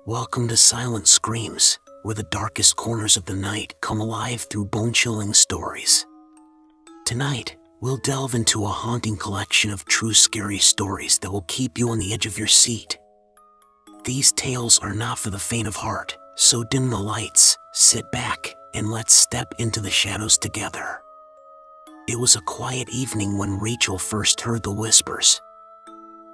Welcome to Silent Screams, where the darkest corners of the night come alive through bone-chilling stories. Tonight, we'll delve into a haunting collection of true scary stories that will keep you on the edge of your seat. These tales are not for the faint of heart, so dim the lights, sit back, and let's step into the shadows together. It was a quiet evening when Rachel first heard the whispers.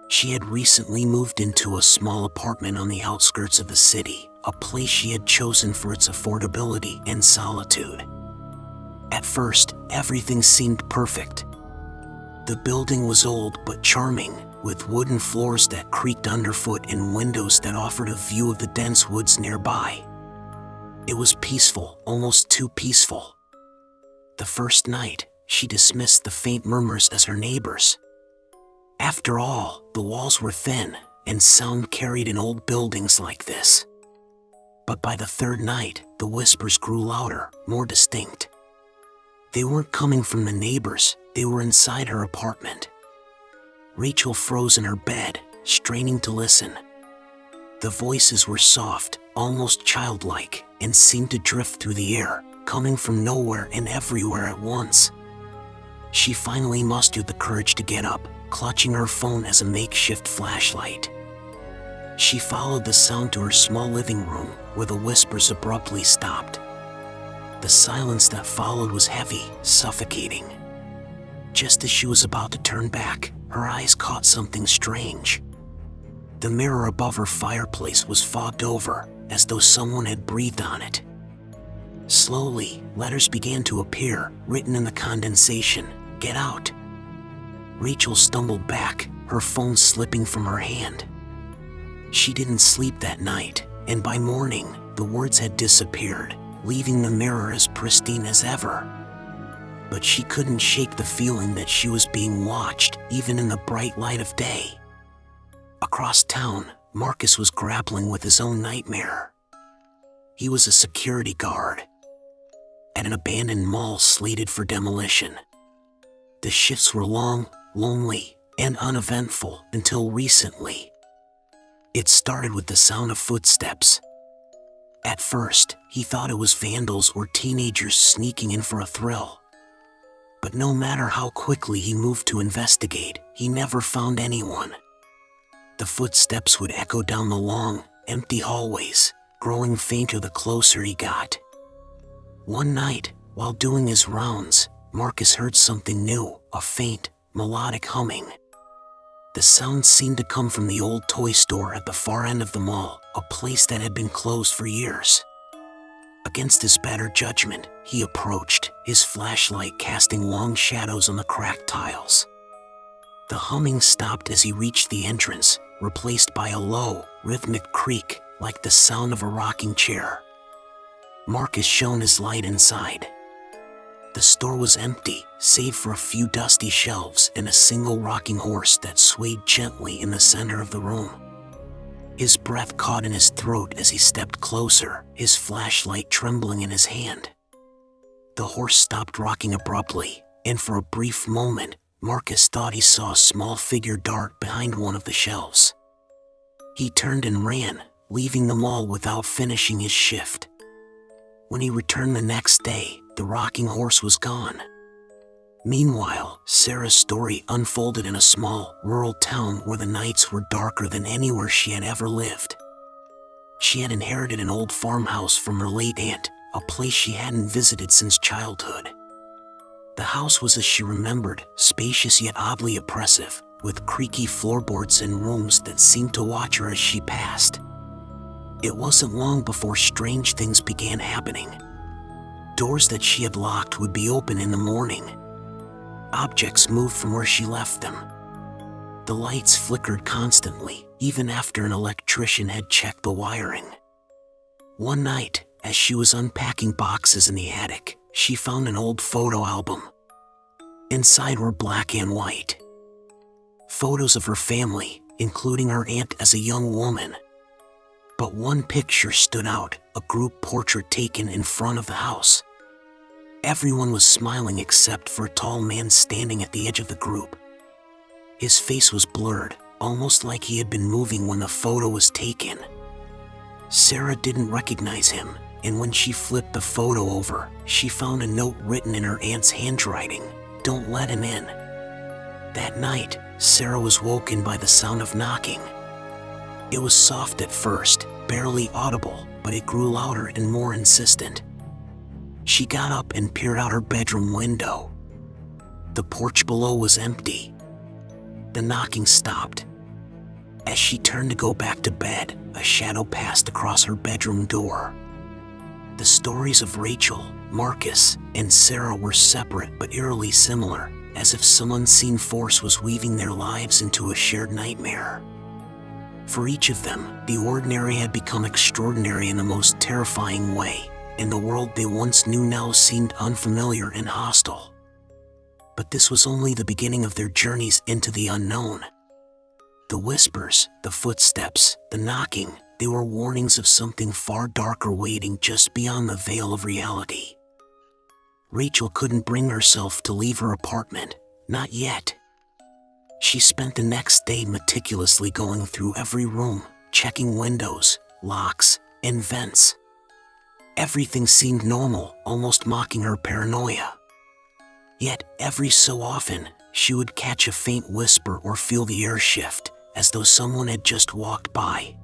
She had recently moved into a small apartment on the outskirts of the city, a place she had chosen for its affordability and solitude. At first, everything seemed perfect. The building was old but charming, with wooden floors that creaked underfoot and windows that offered a view of the dense woods nearby. It was peaceful, almost too peaceful. The first night, she dismissed the faint murmurs as her neighbors. After all, the walls were thin, and sound carried in old buildings like this. But by the third night, the whispers grew louder, more distinct. They weren't coming from the neighbors, they were inside her apartment. Rachel froze in her bed, straining to listen. The voices were soft, almost childlike, and seemed to drift through the air, coming from nowhere and everywhere at once. She finally mustered the courage to get up, clutching her phone as a makeshift flashlight. She followed the sound to her small living room, where the whispers abruptly stopped. The silence that followed was heavy, suffocating. Just as she was about to turn back, her eyes caught something strange. The mirror above her fireplace was fogged over, as though someone had breathed on it. Slowly, letters began to appear, written in the condensation. "Get out." Rachel stumbled back, her phone slipping from her hand. She didn't sleep that night, and by morning, the words had disappeared, leaving the mirror as pristine as ever. But she couldn't shake the feeling that she was being watched, even in the bright light of day. Across town, Marcus was grappling with his own nightmare. He was a security guard at an abandoned mall slated for demolition. The shifts were long, lonely, and uneventful until recently. It started with the sound of footsteps. At first, he thought it was vandals or teenagers sneaking in for a thrill. But no matter how quickly he moved to investigate, he never found anyone. The footsteps would echo down the long, empty hallways, growing fainter the closer he got. One night, while doing his rounds, Marcus heard something new, a faint, melodic humming. The sound seemed to come from the old toy store at the far end of the mall, a place that had been closed for years. Against his better judgment, he approached, his flashlight casting long shadows on the cracked tiles. The humming stopped as he reached the entrance, replaced by a low, rhythmic creak, like the sound of a rocking chair. Marcus shone his light inside. The store was empty, save for a few dusty shelves and a single rocking horse that swayed gently in the center of the room. His breath caught in his throat as he stepped closer, his flashlight trembling in his hand. The horse stopped rocking abruptly, and for a brief moment, Marcus thought he saw a small figure dart behind one of the shelves. He turned and ran, leaving the mall without finishing his shift. When he returned the next day, the rocking horse was gone. Meanwhile, Sarah's story unfolded in a small, rural town where the nights were darker than anywhere she had ever lived. She had inherited an old farmhouse from her late aunt, a place she hadn't visited since childhood. The house was as she remembered, spacious yet oddly oppressive, with creaky floorboards and rooms that seemed to watch her as she passed. It wasn't long before strange things began happening. Doors that she had locked would be open in the morning. Objects moved from where she left them. The lights flickered constantly, even after an electrician had checked the wiring. One night, as she was unpacking boxes in the attic, she found an old photo album. Inside were black and white photos of her family, including her aunt as a young woman. But one picture stood out, a group portrait taken in front of the house. Everyone was smiling except for a tall man standing at the edge of the group. His face was blurred, almost like he had been moving when the photo was taken. Sarah didn't recognize him, and when she flipped the photo over, she found a note written in her aunt's handwriting, "Don't let him in." That night, Sarah was woken by the sound of knocking. It was soft at first, barely audible, but it grew louder and more insistent. She got up and peered out her bedroom window. The porch below was empty. The knocking stopped. As she turned to go back to bed, a shadow passed across her bedroom door. The stories of Rachel, Marcus, and Sarah were separate but eerily similar, as if some unseen force was weaving their lives into a shared nightmare. For each of them, the ordinary had become extraordinary in the most terrifying way, and the world they once knew now seemed unfamiliar and hostile. But this was only the beginning of their journeys into the unknown. The whispers, the footsteps, the knocking, they were warnings of something far darker waiting just beyond the veil of reality. Rachel couldn't bring herself to leave her apartment, not yet. She spent the next day meticulously going through every room, checking windows, locks, and vents. Everything seemed normal, almost mocking her paranoia. Yet, every so often, she would catch a faint whisper or feel the air shift, as though someone had just walked by.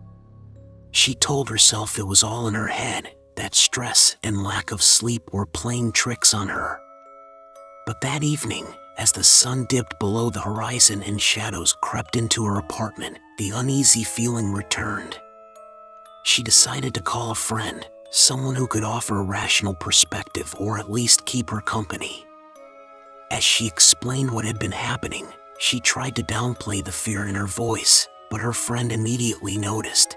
She told herself it was all in her head, that stress and lack of sleep were playing tricks on her. But that evening, as the sun dipped below the horizon and shadows crept into her apartment, the uneasy feeling returned. She decided to call a friend, someone who could offer a rational perspective or at least keep her company. As she explained what had been happening, she tried to downplay the fear in her voice, but her friend immediately noticed.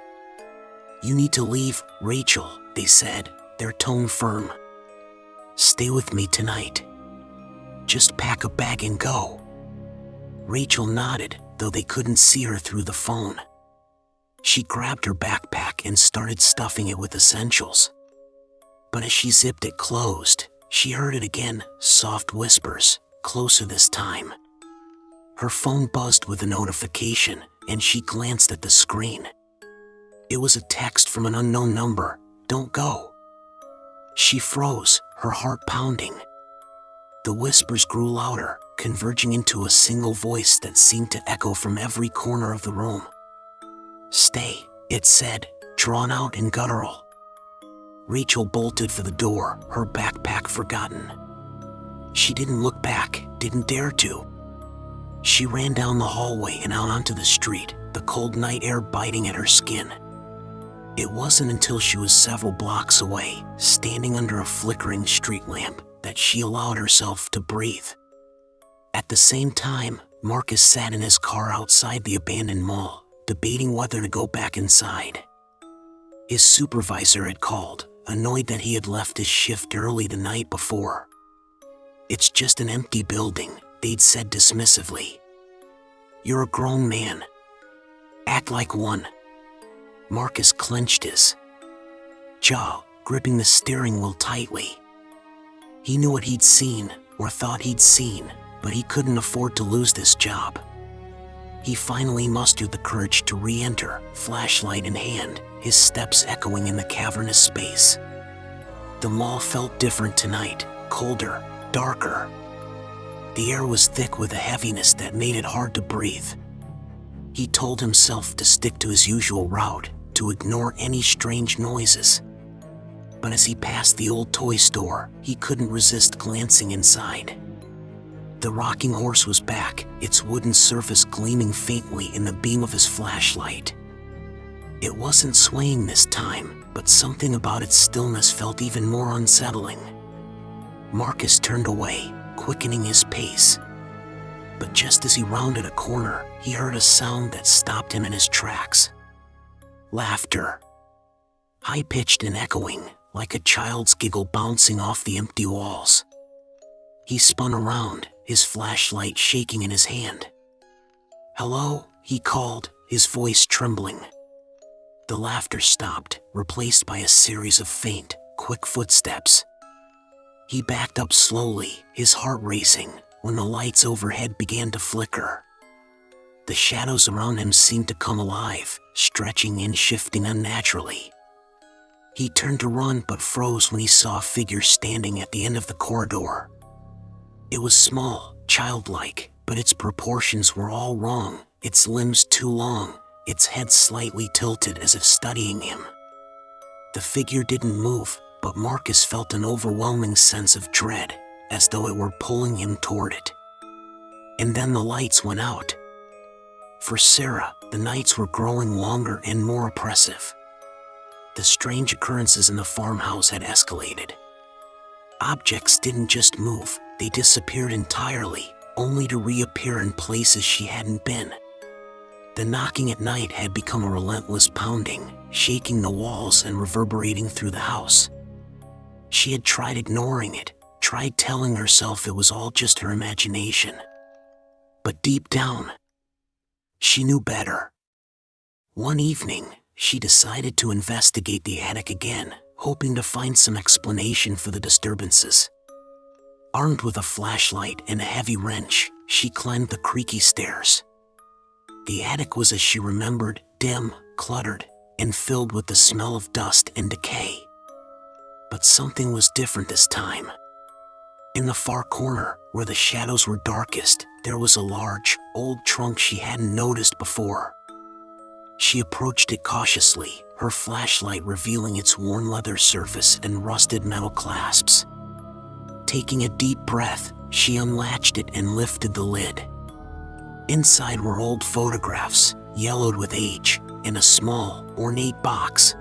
"You need to leave, Rachel," they said, their tone firm. "Stay with me tonight. Just pack a bag and go." Rachel nodded, though they couldn't see her through the phone. She grabbed her backpack and started stuffing it with essentials. But as she zipped it closed, she heard it again, soft whispers, closer this time. Her phone buzzed with a notification, and she glanced at the screen. It was a text from an unknown number, "Don't go." She froze, her heart pounding. The whispers grew louder, converging into a single voice that seemed to echo from every corner of the room. "Stay," it said, drawn out and guttural. Rachel bolted for the door, her backpack forgotten. She didn't look back, didn't dare to. She ran down the hallway and out onto the street, the cold night air biting at her skin. It wasn't until she was several blocks away, standing under a flickering street lamp, that she allowed herself to breathe. At the same time, Marcus sat in his car outside the abandoned mall, debating whether to go back inside. His supervisor had called, annoyed that he had left his shift early the night before. "It's just an empty building," they'd said dismissively. "You're a grown man. Act like one." Marcus clenched his jaw, gripping the steering wheel tightly. He knew what he'd seen, or thought he'd seen, but he couldn't afford to lose this job. He finally mustered the courage to re-enter, flashlight in hand, his steps echoing in the cavernous space. The mall felt different tonight, colder, darker. The air was thick with a heaviness that made it hard to breathe. He told himself to stick to his usual route, to ignore any strange noises. But as he passed the old toy store, he couldn't resist glancing inside. The rocking horse was back, its wooden surface gleaming faintly in the beam of his flashlight. It wasn't swaying this time, but something about its stillness felt even more unsettling. Marcus turned away, quickening his pace. But just as he rounded a corner, he heard a sound that stopped him in his tracks. Laughter. High-pitched and echoing, like a child's giggle bouncing off the empty walls. He spun around, his flashlight shaking in his hand. "Hello?" he called, his voice trembling. The laughter stopped, replaced by a series of faint, quick footsteps. He backed up slowly, his heart racing, when the lights overhead began to flicker. The shadows around him seemed to come alive, stretching and shifting unnaturally. He turned to run but froze when he saw a figure standing at the end of the corridor. It was small, childlike, but its proportions were all wrong, its limbs too long, its head slightly tilted as if studying him. The figure didn't move, but Marcus felt an overwhelming sense of dread, as though it were pulling him toward it. And then the lights went out. For Sarah, the nights were growing longer and more oppressive. The strange occurrences in the farmhouse had escalated. Objects didn't just move, they disappeared entirely, only to reappear in places she hadn't been. The knocking at night had become a relentless pounding, shaking the walls and reverberating through the house. She had tried ignoring it, tried telling herself it was all just her imagination. But deep down, she knew better. One evening, she decided to investigate the attic again, hoping to find some explanation for the disturbances. Armed with a flashlight and a heavy wrench, she climbed the creaky stairs. The attic was, as she remembered, dim, cluttered, and filled with the smell of dust and decay. But something was different this time. In the far corner, where the shadows were darkest, there was a large, old trunk she hadn't noticed before. She approached it cautiously, her flashlight revealing its worn leather surface and rusted metal clasps. Taking a deep breath, she unlatched it and lifted the lid. Inside were old photographs, yellowed with age, and a small, ornate box.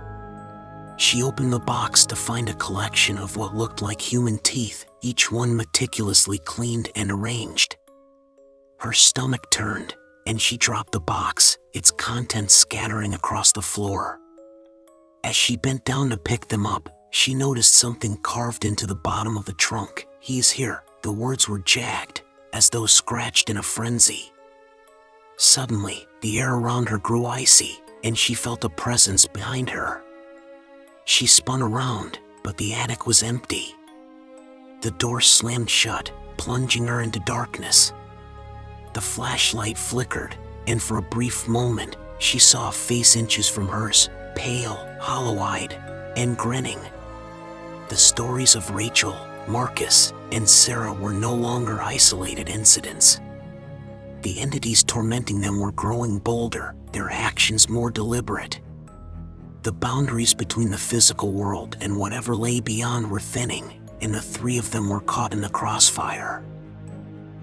She opened the box to find a collection of what looked like human teeth, each one meticulously cleaned and arranged. Her stomach turned, and she dropped the box, its contents scattering across the floor. As she bent down to pick them up, she noticed something carved into the bottom of the trunk. "He's here." The words were jagged, as though scratched in a frenzy. Suddenly, the air around her grew icy, and she felt a presence behind her. She spun around, but the attic was empty. The door slammed shut, plunging her into darkness. The flashlight flickered, and for a brief moment, she saw a face inches from hers, pale, hollow-eyed, and grinning. The stories of Rachel, Marcus, and Sarah were no longer isolated incidents. The entities tormenting them were growing bolder, their actions more deliberate. The boundaries between the physical world and whatever lay beyond were thinning, and the three of them were caught in the crossfire.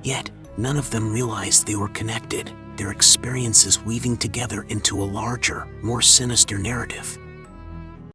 Yet, none of them realized they were connected, their experiences weaving together into a larger, more sinister narrative.